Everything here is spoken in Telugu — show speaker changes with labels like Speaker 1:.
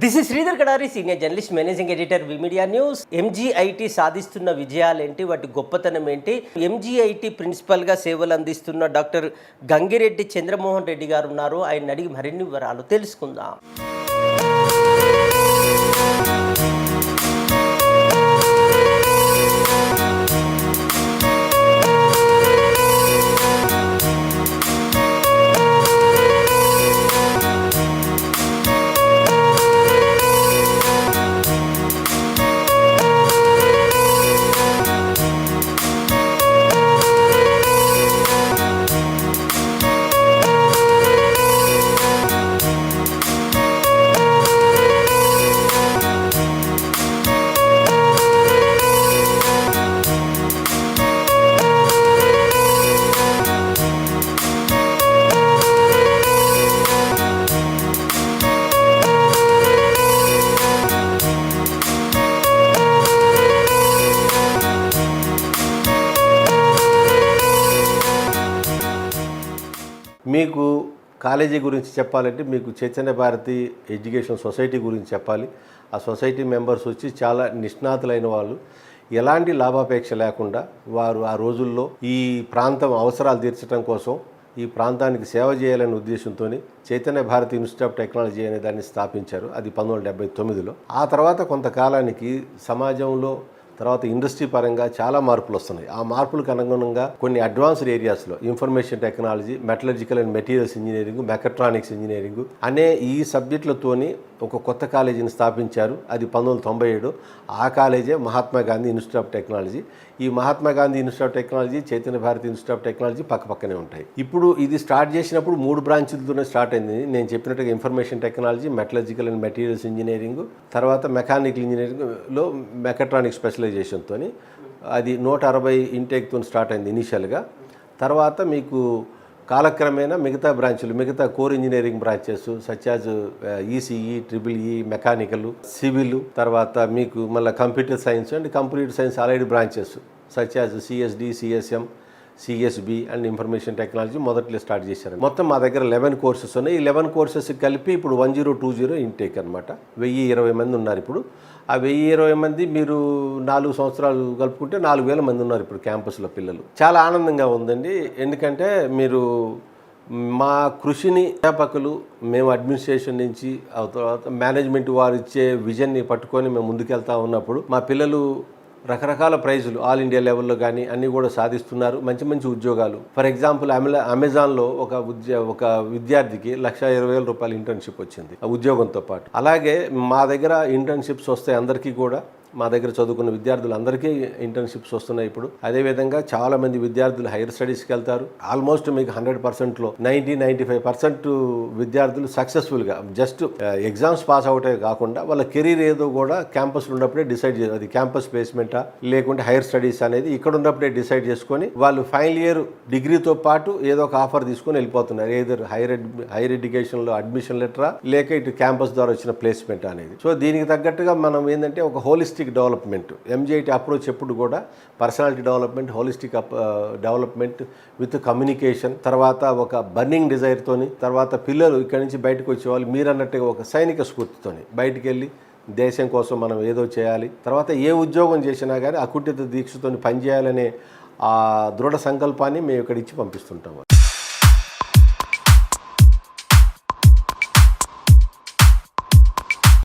Speaker 1: This is Sridhar Kadari, senior journalist, managing editor, Vmedia news. MGIT సాధిస్తున్న విజయాలేంటి, వాటి గొప్పతనం ఏంటి? ఎంజీఐటీ ప్రిన్సిపల్గా సేవలు అందిస్తున్న డాక్టర్ గంగిరెడ్డి చంద్రమోహన్ రెడ్డి గారు ఉన్నారు. ఆయన అడిగి మరిన్ని వివరాలు తెలుసుకుందాం.
Speaker 2: మీకు కాలేజీ గురించి చెప్పాలంటే మీకు చైతన్య భారతి ఎడ్యుకేషన్ సొసైటీ గురించి చెప్పాలి. ఆ సొసైటీ మెంబర్స్ వచ్చి చాలా నిష్ణాతులైన వాళ్ళు, ఎలాంటి లాభాపేక్ష లేకుండా వారు ఆ రోజుల్లో ఈ ప్రాంతం అవసరాలు తీర్చడం కోసం ఈ ప్రాంతానికి సేవ చేయాలనే ఉద్దేశంతో Chaitanya Bharathi institute of technology అనే దాన్ని స్థాపించారు. అది 1979లో. ఆ తర్వాత కొంతకాలానికి సమాజంలో తర్వాత ఇండస్ట్రీ పరంగా చాలా మార్పులు వస్తున్నాయి. ఆ మార్పులకు అనుగుణంగా కొన్ని అడ్వాన్స్డ్ ఏరియాస్లో information technology, metallurgical and materials engineering, mechatronics engineering అనే ఈ సబ్జెక్టులతోని ఒక కొత్త కాలేజీని స్థాపించారు. అది 1997. ఆ కాలేజే Mahatma Gandhi institute of technology. ఈ Mahatma Gandhi institute of technology, Chaitanya Bharathi institute of technology పక్కపక్కనే ఉంటాయి. ఇప్పుడు ఇది స్టార్ట్ చేసినప్పుడు 3 బ్రాంచులతోనే స్టార్ట్ అయింది. నేను చెప్పినట్టుగా information technology, metallurgical and materials engineering, తర్వాత మెకానికల్ ఇంజనీరింగ్లో మెకట్రానిక్ స్పెషలైజేషన్తో అది 160 ఇంటేక్తో స్టార్ట్ అయింది ఇనీషియల్గా. తర్వాత మీకు కాలక్రమేణా మిగతా బ్రాంచులు, మిగతా core engineering branches such as ECE, triple mechanical, civil, తర్వాత మీకు మళ్ళీ computer science and computer science allied branches such as CSD, CSM, CSB and information technology మొదట్లో స్టార్ట్ చేశారు. మొత్తం మా దగ్గర 11 కోర్సెస్ ఉన్నాయి. ఈ 11 కోర్సెస్ కలిపి ఇప్పుడు 1020 ఇంటేక్ అనమాట. 1020 మంది ఉన్నారు ఇప్పుడు. ఆ 1020 మంది మీరు 4 సంవత్సరాలు కలుపుకుంటే 4000 మంది ఉన్నారు ఇప్పుడు క్యాంపస్లో పిల్లలు. చాలా ఆనందంగా ఉందండి. ఎందుకంటే మీరు మా కృషిని అధ్యాపకులు, మేము అడ్మినిస్ట్రేషన్ నుంచి తర్వాత మేనేజ్మెంట్ వారు ఇచ్చే విజన్ని పట్టుకొని మేము ముందుకెళ్తా ఉన్నప్పుడు మా పిల్లలు రకరకాల ప్రైజులు ఆల్ ఇండియా లెవెల్లో కానీ అన్నీ కూడా సాధిస్తున్నారు. మంచి మంచి ఉద్యోగాలు. ఫర్ ఎగ్జాంపుల్ అమెజాన్లో ఒక విద్యార్థికి 1,20,000 ఇంటర్న్షిప్ వచ్చింది ఆ ఉద్యోగంతో పాటు. అలాగే మా దగ్గర ఇంటర్న్షిప్స్ వస్తాయి అందరికీ కూడా. మా దగ్గర చదువుకున్న విద్యార్థులందరికీ ఇంటర్న్షిప్స్ వస్తున్నాయి ఇప్పుడు. అదేవిధంగా చాలామంది విద్యార్థులు హైయర్ స్టడీస్కి వెళ్తారు. ఆల్మోస్ట్ మీకు 100%లో 90-95% విద్యార్థులు సక్సెస్ఫుల్గా జస్ట్ ఎగ్జామ్స్ పాస్ అవుటే కాకుండా వాళ్ళ కెరీర్ ఏదో కూడా క్యాంపస్లో ఉన్నప్పుడే డిసైడ్ చేయాలి. అది క్యాంపస్ ప్లేస్మెంటా లేకుంటే హైయర్ స్టడీస్ అనేది ఇక్కడ ఉన్నప్పుడే డిసైడ్ చేసుకొని వాళ్ళు ఫైనల్ ఇయర్ డిగ్రీతో పాటు ఏదో ఒక ఆఫర్ తీసుకొని వెళ్ళిపోతున్నారు. ఏదర్ హైయర్ ఎడ్యుకేషన్లో అడ్మిషన్ లెటరా లేక ఇటు క్యాంపస్ ద్వారా వచ్చిన ప్లేస్మెంట్ అనేది. సో దీనికి తగ్గట్టుగా మనం ఏంటంటే ఒక హోలిస్టిక్ డెవలప్మెంట్, ఎంజీఐటీ అప్రోచ్ ఎప్పుడు కూడా personality development, holistic development with communication, తర్వాత ఒక బర్నింగ్ డిజైర్తోని, తర్వాత పిల్లలు ఇక్కడి నుంచి బయటకు వచ్చేవాళ్ళు మీరు అన్నట్టుగా ఒక సైనిక స్ఫూర్తితోని బయటికి వెళ్ళి దేశం కోసం మనం ఏదో చేయాలి, తర్వాత ఏ ఉద్యోగం చేసినా కానీ అకుంఠిత దీక్షతోని పనిచేయాలనే ఆ దృఢ సంకల్పాన్ని మేము ఇక్కడ ఇచ్చి పంపిస్తుంటాం.